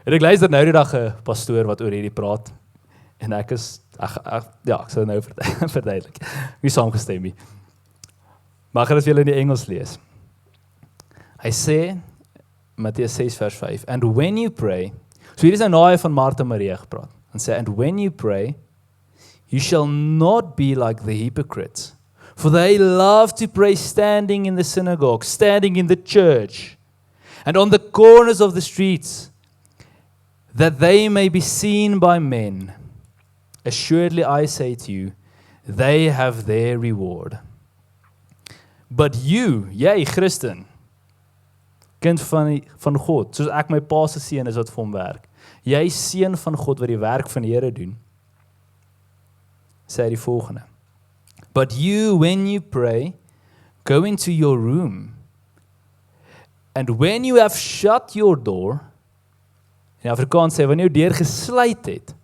En ek luister nou die dag 'n pastoor wat oor hierdie praat. En ek sou nou verduidelik. Nie saamgestem nie. Maar ek gaan dit vir julle in die Engels lees. Hy sê, Matteus 6 vers 5, and when you pray, so hier is nou naai van Martha Maria gepraat, en sê, and when you pray, you shall not be like the hypocrites, for they love to pray standing in the synagogue, standing in the church, and on the corners of the streets, that they may be seen by men. Assuredly I say to you, they have their reward. But you, jy Christen, kind van God, soos ek my pa se seun is wat vir hom werk. Jy seun van God wat die werk van die Here doen. Sê hy die volgende. But you, when you pray, go into your room. And when you have shut your door, in Afrikaans sê, wanneer jou deur gesluit het,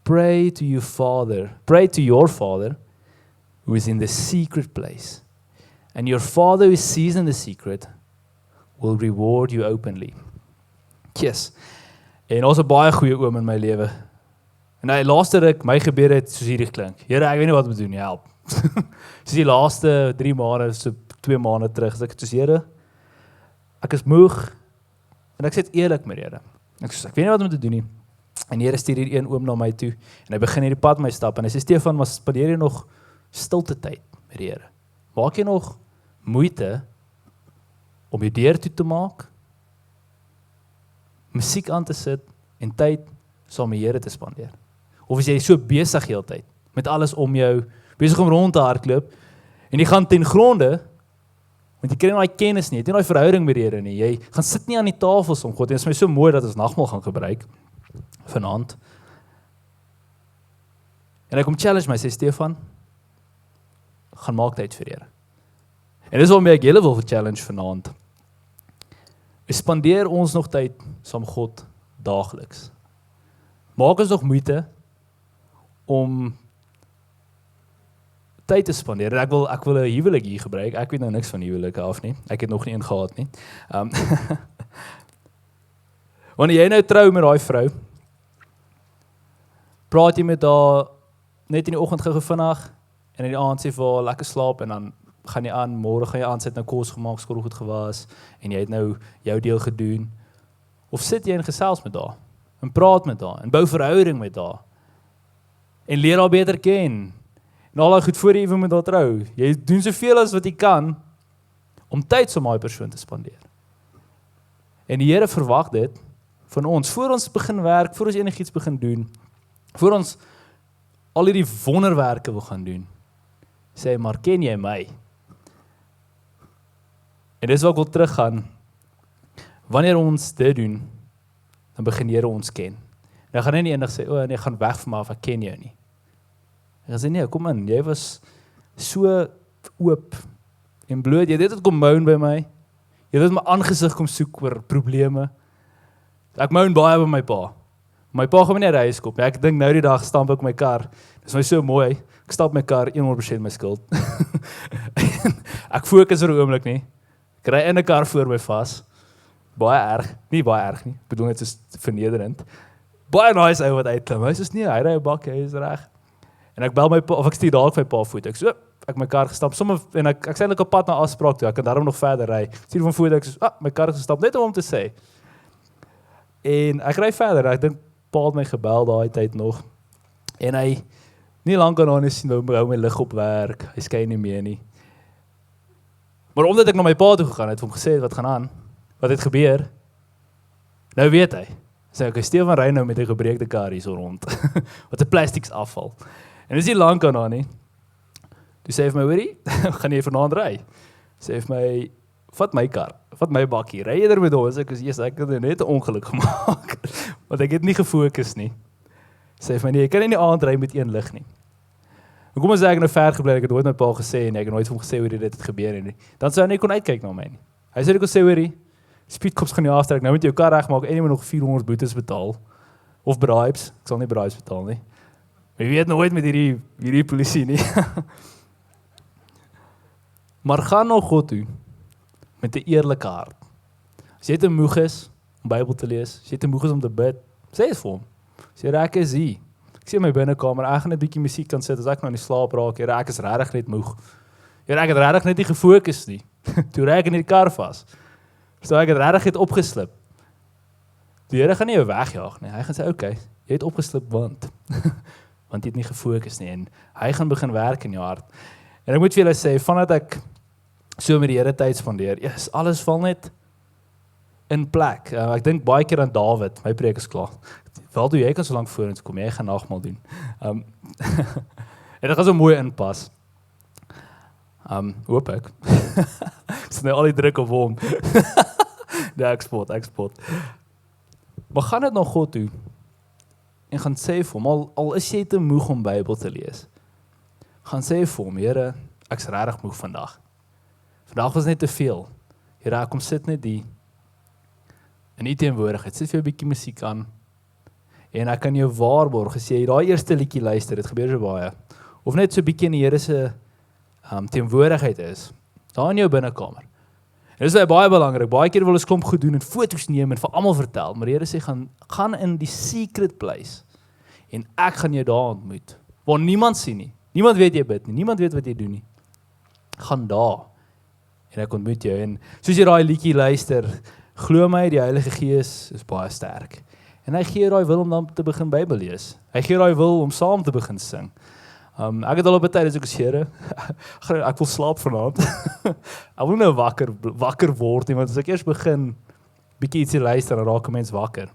pray to your Father, who is in the secret place. And your Father who sees in the secret, will reward you openly. Yes. En ons 'n baie goeie oom in my lewe. En hy laaste ruk my gebede het soos hierdie klink. Here, ek weet nie wat om te doen nie, help. Soos die laaste 3 maande, so 2 maande terug, as ek het soos Here, ek is moeg en ek sê dit eerlik met Here. Ek weet nie wat om te doen nie. En die Here stuur hier een oom na my toe en hy begin hierdie pad my stap en hy sê Stefan, maar spandeer jy nog stilte tyd met die Here? Maak jy nog moeite om jou deur toe te maak, musiek aan te sit en tyd saam met die Here te spandeer? Of is jy so besig heeltyd met alles om jou, besig om rond te hardloop en jy gaan ten gronde, want jy kry nie daai kennis nie, jy het nie daai verhouding met die Here nie, jy gaan sit nie aan die tafel saam God, en dit is my so mooi dat ons nagmaal gaan gebruik vanaand. En hy kom challenge my, sê Stefan, gaan maak tyd vir die Here. En dis waarmee ek julle wil challenge vanaand. Spandeer ons nog tyd saam God daagliks. Maak ons nog moeite om tyd te spandeer. En ek wil 'n huwelik hier gebruik. Ek weet nou niks van huwelike af nie. Ek het nog nie een gehad nie. Wanneer jy nou trou met daai vrou, praat jy met haar net in die oggend gou vinnig en in die aand sê vir haar lekker slaap en dan gaan jy aan, môre gaan jy aan, sit nou kos gemaak, skottel goed gewas en jy het nou jou deel gedoen. Of sit jy en gesels met haar en praat met haar en bou verhouding met haar en leer haar beter ken. En al goed voor jy even met haar trou. Jy doen soveel as wat jy kan om tyd saam met daai persoon te spandeer. En die Here verwag dit van ons, voor ons begin werk, voor ons enigiets begin doen, voor ons al hierdie wonderwerke wil gaan doen, sê hy, maar ken jy my? En dis wat ek wil teruggaan, wanneer ons dit doen, dan begin die Here ons ken. Dan gaan hy nie eendag sê, nee, gaan weg van my af, ek ken jou nie. Hy sê, nee, kom in, jy was so oop en bloot, jy het dit kom moan by my, jy het my aangesig kom soek oor probleme. Ek moan baie by my pa. My pa gaan my nie huis koop. Ek dink nou die dag stamp ek my kar. Dit is my so mooi. Ek stap my kar 100% my skuld. Ek fokus vir 'n oomblik nie. Ek ry in 'n kar voor my vas. Baie erg. Nie baie erg nie. Ek bedoel dit is vernederend. Baie nice ou wat uitklim. Hy sê nee, hy ry 'n bak, hy is reg. En ek bel my pa of ek stuur dalk vir my pa foto. Ek my kar gestap. Sommige en ek sê eintlik op pad na afspraak toe. Ek kan daarom nog verder ry. Stuur van foto ek sê, my kar is gestap net om te sê. En ek ry verder. Ek dink pa het my gebel daai tyd nog. En hy nie lank aan is nou hou my lig op werk. Hy skyn nie meer nie. Maar omdat ek na my pa toe gegaan het, hom gesê wat gaan aan? Wat het gebeur? Nou weet hy. Sê ek Stefan ry nou met 'n gebreekte kar hier so rond. Wat 'n plastieks afval. En dis nie lank aan nie. Toe sê hy vir my, hoorie, gaan jy vanaand ry? Sê hy vir my, vat my kar, vat my bakkie, ry eerder met hom. Ek het net 'n ongeluk gemaak. Want ek het nie gefokus nie. Sê hy vir my, nee, jy kan nie aand ry met een lig nie. En kom ons sê ek nou ver gebly, ek het nooit my pa gesê en ek het nooit vir hom gesê hoe dit het gebeur nie. Dan sou hy net kon uitkyk na my nie. Hy sê ek kon sê hoorie, speedkops gaan nie aftrek, nou moet jy jou kar regmaak en jy moet nog 400 boetes betaal. Of bribes, ek sal nie bribes betaal nie. Maar jy weet nooit met hierdie polisie nie. Maar gaan na God toe met 'n eerlike hart. As jy te moeg is om Bybel te lees, as jy te moeg is om te bid, sê dit vir hom. Sê ek is hier. Ek sien my binnekamer, ek gaan 'n bietjie musiek kan sit as ek nou in die slaap raak. Here, ek is regtig net moeg. Here, ek het regtig net nie gefokus nie. Toe ry ek in die kar vas. So ek het regtig net opgeslip. Die Here gaan nie jou wegjaag nie. Hy gaan sê, "Oké, jy het opgeslip want want jy het nie gefokus nie." En hy gaan begin werk in jou hart. En ek moet vir julle sê, vandat ek so met die Here tyd spandeer, alles val net in plek. Ek dink baie keer aan Dawid, my preek is klaar. Wel jy kan so lank vorentoe kom, jy gaan nagmaal doen. En dit gaan so mooi inpas. Hoop ek. Ek sit nou al die druk op hom. Nee, ek spot. Maar gaan dit na God toe en gaan sê vir hom, al is jy te moeg om Bybel te lees, gaan sê vir hom, Here, ek's regtig moeg vandag. Vandag was net te veel. Here, ek kom sit net die in die teenwoordigheid, sit vir 'n bietjie musiek aan, en ek kan jou waarborg, as jy daai eerste liedjie luister, dit gebeur so baie, of net so 'n bietjie in die Here se teenwoordigheid is, daar in jou binnekamer. En dit is baie belangrik, baie keer wil ons klomp goed doen en foto's neem en vir almal vertel, maar die Here sê, gaan in die secret place, en ek gaan jou daar ontmoet, waar niemand sien nie, niemand weet jy bid nie, niemand weet wat jy doen nie, gaan daar, en ek ontmoet jou, en soos jy daai liedjie luister, glo my, die Heilige Gees is baie sterk, en hy gee daai wil om dan te begin Bybel lees, hy gee daai wil om saam te begin sing. Ek het al op 'n tyd as ek sê, Here, ek wil slaap vanaand. Ek wil nou wakker word nie, want as ek eers begin bietjie ietsie luister, dan raak 'n mens wakker.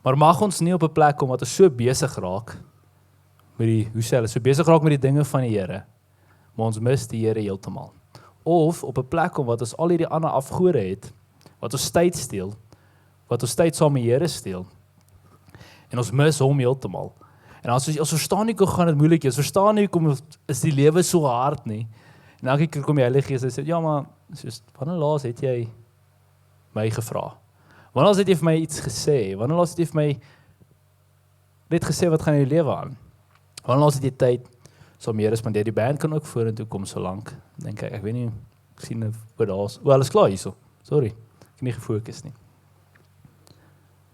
Maar mag ons nie op 'n plek kom wat ons so besig raak met so besig raak met die dinge van die Here, maar ons mis die Here heeltemal. Of op 'n plek kom wat ons al hierdie ander afgode het, wat ons tyd steel, wat ons tyd saam met die Here steel, en ons mis hom heeltemal. En ons verstaan nie hoe gaan dit moeilik is, verstaan nie hoekom is die lewe so hard nie. En elke keer kom die Heilige Gees en sê, ja maar, wanneer laas het jy my gevra? Wanneer laas het jy vir my iets gesê? Wanneer laas het jy vir my net gesê wat gaan in jou lewe aan? Wanneer laas het jy tyd saam met Here spandeer? Die band kan ook vorentoe kom so lank. Dink ek weet nie, ek sien wat daar's. Alles klaar hierso. Sorry, ek het nie gefokus nie.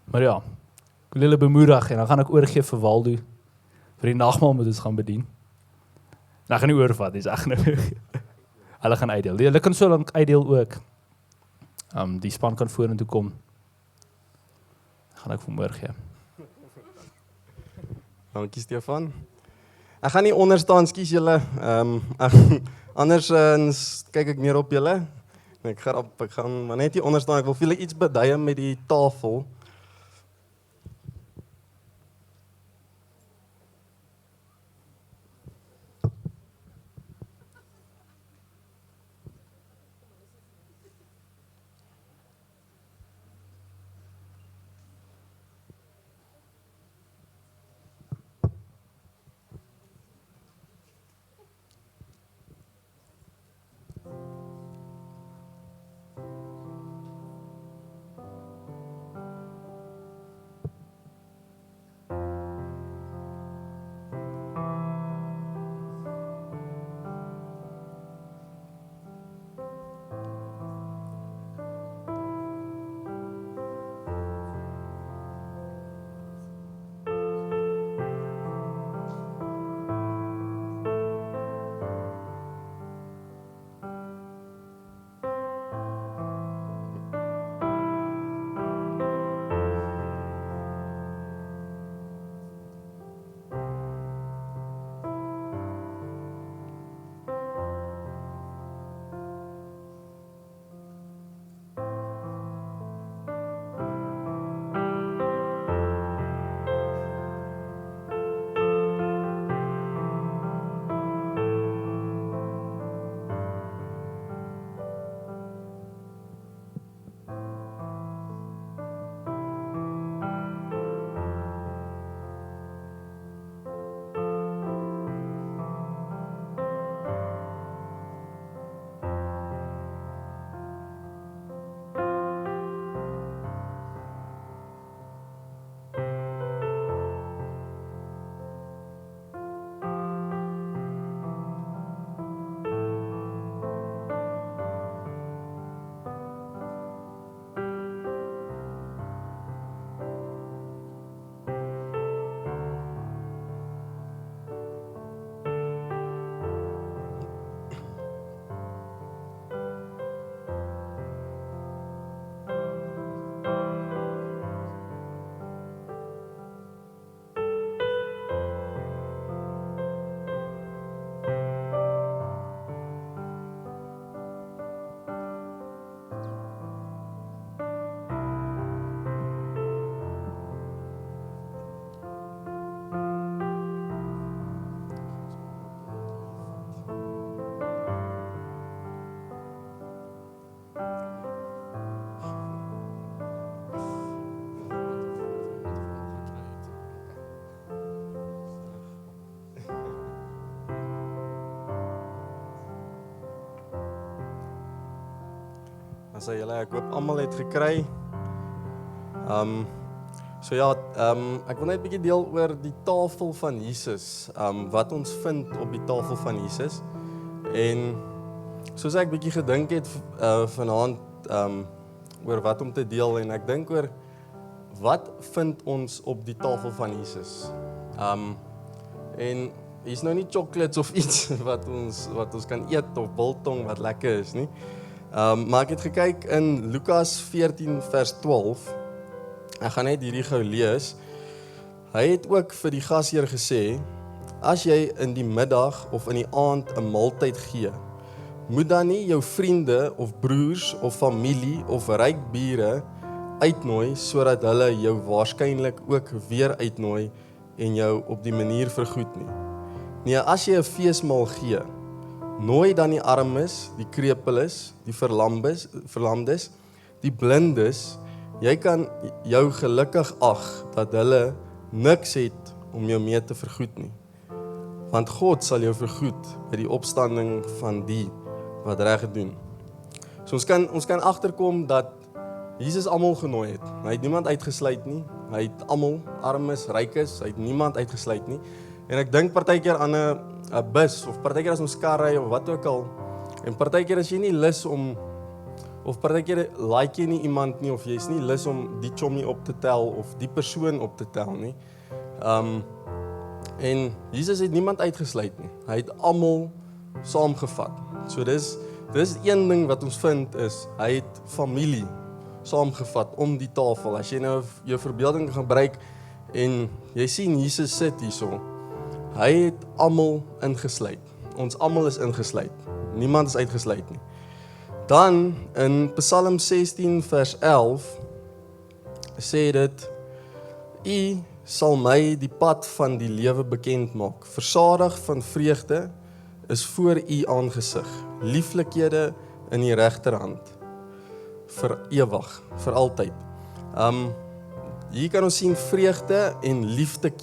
Maar ja, ek wil julle bemoedig en dan gaan ek oorgee vir Waldo. Vir die nagmaal moet ons gaan bedien. En ek gaan nie oorvat, dis ek nou. Hulle gaan uitdeel. Hulle kan so lank uitdeel ook. Die span kan vorentoe kom. Gaan ek vanmôre gee. Dankie Stefan. Ek gaan nie onderstaan, skus julle. Andersins kyk ek meer op julle. Ek gaan maar net hier onderstaan. Ek wil veel iets beduie met die tafel. as hy julle, ek hoop almal het gekry. So ja, ek wil net 'n bietjie deel oor die tafel van Jesus, wat ons vind op die tafel van Jesus. En soos ek bietjie gedink het vanaand oor wat om te deel, en ek dink oor wat vind ons op die tafel van Jesus. En hier's nou nie chocolates of iets wat ons kan eet of biltong wat lekker is nie. Maar ek het gekyk in Lukas 14 vers 12. Ek gaan net hierdie gou lees. Hy het ook vir die gasheer gesê, as jy in die middag of in die aand 'n maaltyd gee, moet dan nie jou vriende of broers of familie of ryk bure uitnooi sodat hulle jou waarskynlik ook weer uitnooi en jou op die manier vergoed nie. Nee, as jy 'n feesmaal gee, nooi dan die armes, die krepeles, die verlamdes, die blindes. Jy kan jou gelukkig ag dat hulle niks het om jou mee te vergoed nie. Want God sal jou vergoed by die opstanding van die wat reg doen. So ons kan agterkom dat Jesus almal genooi het. Hy het niemand uitgesluit nie. Hy het almal, armes, rykes, hy het niemand uitgesluit nie. En ek dink partykeer aan 'n bus of partykeer as ons kar ry of wat ook al. En partykeer as jy nie lus om of partykeer like jy nie iemand nie of jy's nie lus om die chommy op te tel of die persoon op te tel nie. En Jesus het niemand uitgesluit nie. Hy het almal saamgevat. So dis een ding wat ons vind is hy het familie saamgevat om die tafel. As jy nou jou verbeelding gebruik en jy sien Jesus sit hierso, hy het almal ingesluit. Ons almal is ingesluit. Niemand is uitgesluit nie. Dan in Psalm 16 vers 11 sê dit, U sal my die pad van die lewe bekend maak. Versadig van vreugde is voor U aangesig. Lieflikhede in die regterhand. Vir ewig, vir altyd. Hier kan ons sien vreugde en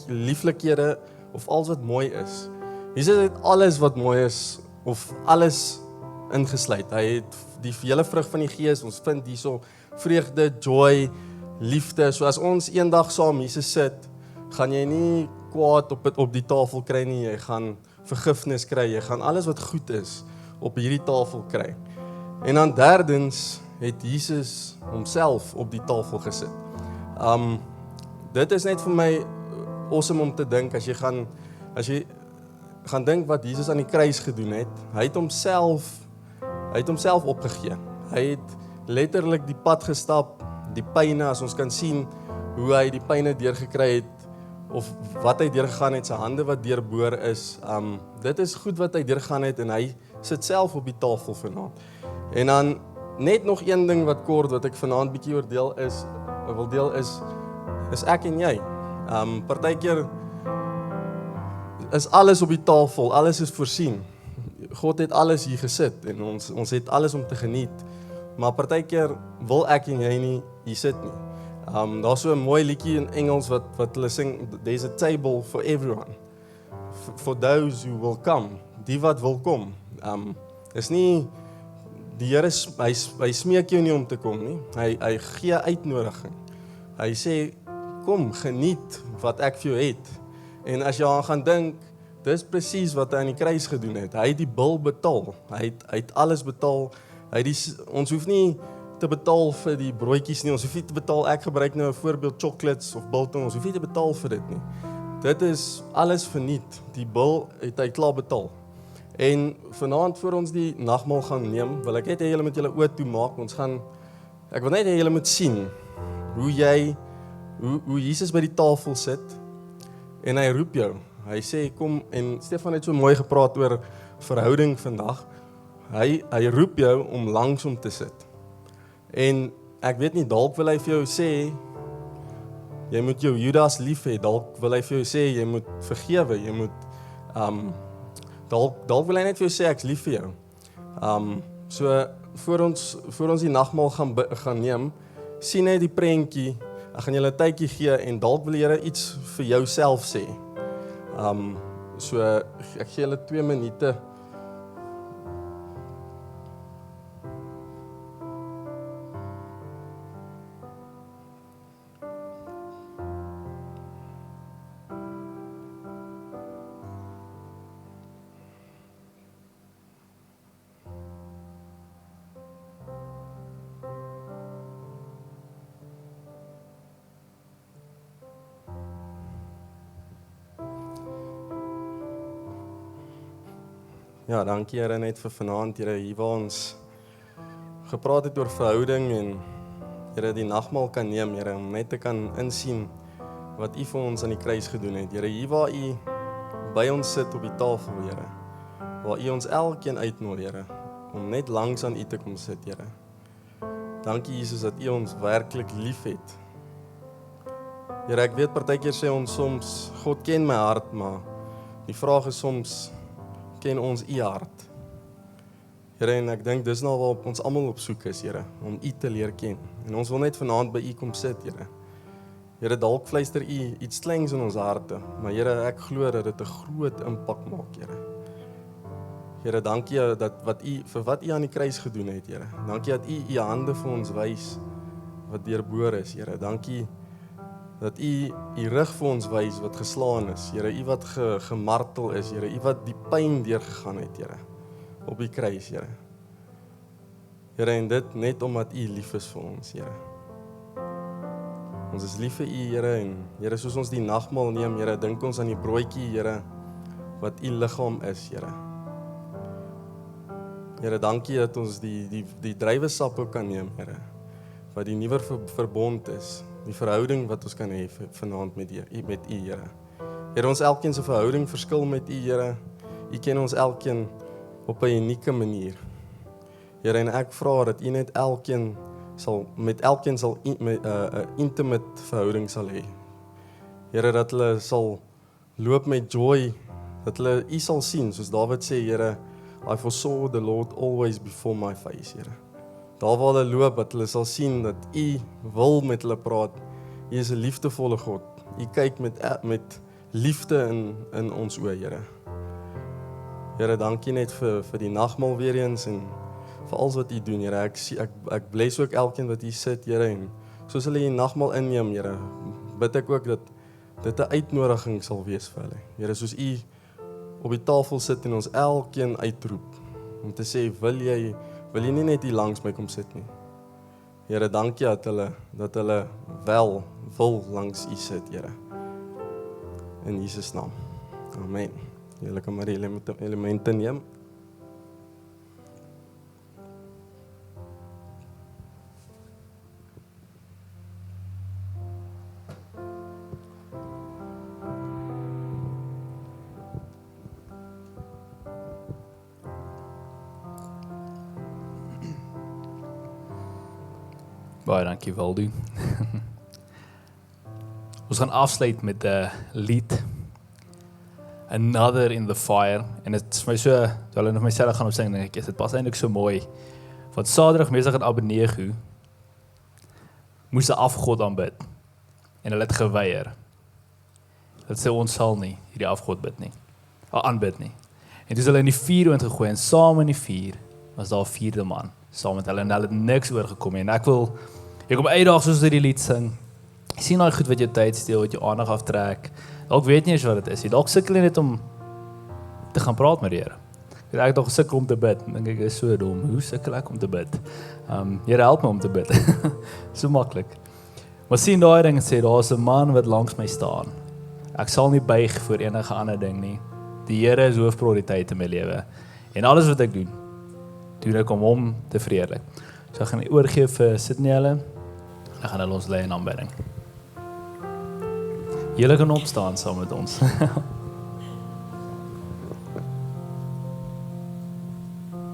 lieflikhede of alles wat mooi is. Jesus het alles wat mooi is of alles ingesluit. Hy het die hele vrug van die Gees, ons vind hierso vreugde, joy, liefde. So as ons eendag saam Jesus sit, gaan jy nie kwaad op die tafel kry nie, jy gaan vergifnis kry, jy gaan alles wat goed is op hierdie tafel kry. En dan derdens het Jesus homself op die tafel gesit. Dit is net vir my awesome om te dink as jy gaan dink wat Jesus aan die kruis gedoen het. Hy het homself opgegee. Hy het letterlik die pad gestap, die pyne, as ons kan sien hoe hy die pyne deurgekry het of wat hy deurgegaan het, sy hande wat deurboor is. Dit is goed wat hy deurgegaan het en hy sit self op die tafel vanaand. En dan net nog een ding wat kort wat ek vanaand bietjie wil deel is ek en jy. Partykeer is alles op die tafel, alles is voorsien. God het alles hier gesit en ons het alles om te geniet. Maar partykeer wil ek en jy nie hier sit nie. Daar's so 'n mooi liedjie in Engels wat hulle sing, there's a table for everyone. For those who will come, die wat wil kom. Is nie die Here hy smeek jou nie om te kom nie. Hy gee uitnodiging. Hy sê kom geniet wat ek vir jou het. En as jy aan gaan dink, dis presies wat hy aan die kruis gedoen het. Hy het die bil betaal. Hy het alles betaal. Ons hoef nie te betaal vir die broodjies nie. Ons hoef nie te betaal, ek gebruik nou 'n voorbeeld chocolates of biltong. Ons hoef nie te betaal vir dit nie. Dit is alles verniet. Die bil het hy klaar betaal. En vanaand voor ons die nagmaal gaan neem, wil ek net hê julle moet julle oë toemaak. Ek wil net hê julle moet sien hoe Jesus by die tafel sit en hy roep jou. Hy sê kom, en Stefan het so mooi gepraat oor verhouding vandag. Hy roep jou om langs hom te sit. En ek weet nie, dalk wil hy vir jou sê jy moet jou Judas lief hê, dalk wil hy vir jou sê jy moet vergewe, jy moet dalk wil hy net vir jou sê ek's lief vir jou. So voor ons die nagmaal gaan neem, sien hy die prentjie. Ek gaan julle 'n tydjie gee en dalk wil die Here iets vir jouself sê. So ek gee julle 2 minute. Ja, dankie Here net vir vanaand, Here, hier waar ons gepraat het oor verhouding en Here die nagmaal kan neem, Here, om net te kan insien wat U vir ons aan die kruis gedoen het. Here, hier waar U by ons sit op die tafel, Here, waar U ons elkeen uitnooi, Here, om net langs aan U te kom sit, Here. Dankie Jesus dat U ons werklik lief het. Here, ek weet partykeer sê ons soms, God ken my hart, maar die vraag is soms, ken ons U hart? Here, en ek dink dis nou waar ons almal op soek is, Here, om U te leer ken. En ons wil net vanaand by U kom sit, Here. Here, dalk fluister U iets kleins in ons harte, maar Here, ek glo dat dit 'n groot impak maak, Here. Here, dankie dat vir wat U aan die kruis gedoen het, Here. Dankie dat U U hande vir ons wys wat deurboor is, Here. Dankie dat U U rug vir ons wys wat geslaan is, Here. U wat gemartel is, Here. U wat die pyn deurgegaan het, Here, op die kruis, Here. Here, en dit net omdat U lief is vir ons, Here. Ons is lief vir U, Here, en Here, soos ons die nagmaal neem, Here, dink ons aan die broodjie, Here, wat U liggaam is, Here. Here, dankie dat ons die druiwesap ook kan neem, Here, wat die nuwe verbond is, die verhouding wat ons kan hê vanaand met U, Here. Here, ons elkeen se verhouding verskil met U, Here. U ken ons elkeen op 'n unieke manier. Here, en ek vra dat U net met elkeen sal 'n intimate verhouding sal hê. Here, dat hulle sal loop met joy, dat hulle U sal sien, soos Dawid sê, Here, I foresaw the Lord always before my face, Here. Daar waar hulle loop, dat hulle sal sien dat U wil met hulle praat. U is 'n liefdevolle God. U kyk met liefde in ons oë, Here. Here, dankie net vir die nagmaal weer eens en vir alles wat U doen, Here. Ek bless ook elkeen wat hier sit, Here, en soos hulle die nagmaal inneem, Here, bid ek ook dat dit 'n uitnodiging sal wees vir hulle. Here, soos U op die tafel sit en ons elkeen uitroep om te sê, wil jy nie net hier langs my kom sit nie. Here, dankie dat hulle wel wil langs U sit, Here. In Jesus naam. Amen. Julle kan maar die elemente neem. Baie dankie Waldo. Ons gaan afsluit met 'n lied, Another in the Fire, en dit is my so, toe hulle nog myself gaan opsing, dink ek, dit pas eintlik so mooi, want Sadrag, Mesach en Abednego moes 'n afgod aanbid, en hulle het geweier. Hulle sê, ons sal nie hierdie afgod aanbid nie. En toe is hulle in die vuur ingegooi, en saam in die vuur was daar 'n vierde man, saam met hulle, en hulle het niks oorgekom, en ek kom uitdaag soos die lied sing. Jy sien al goed wat jou tyd steel, wat jou aandag aftrek. Dalk weet nie eens wat dit is. Dalk sukkel jy net om te gaan praat met die Here. Ek het nog sukkel om te bid. Dink ek is so dom. Hoe sukkel ek om te bid? Here help my om te bid. So maklik. Maar sien daai ding en sê, daar's 'n man wat langs my staan. Ek sal nie buig voor enige ander ding nie. Die Here is hoofprioriteit in my lewe. En alles wat ek doen ek om hom te verheerlik. So ek gaan oorgee vir Sydney hulle. En dan gaan hulle ons lei in aanbidding. Julle kan opstaan saam met ons.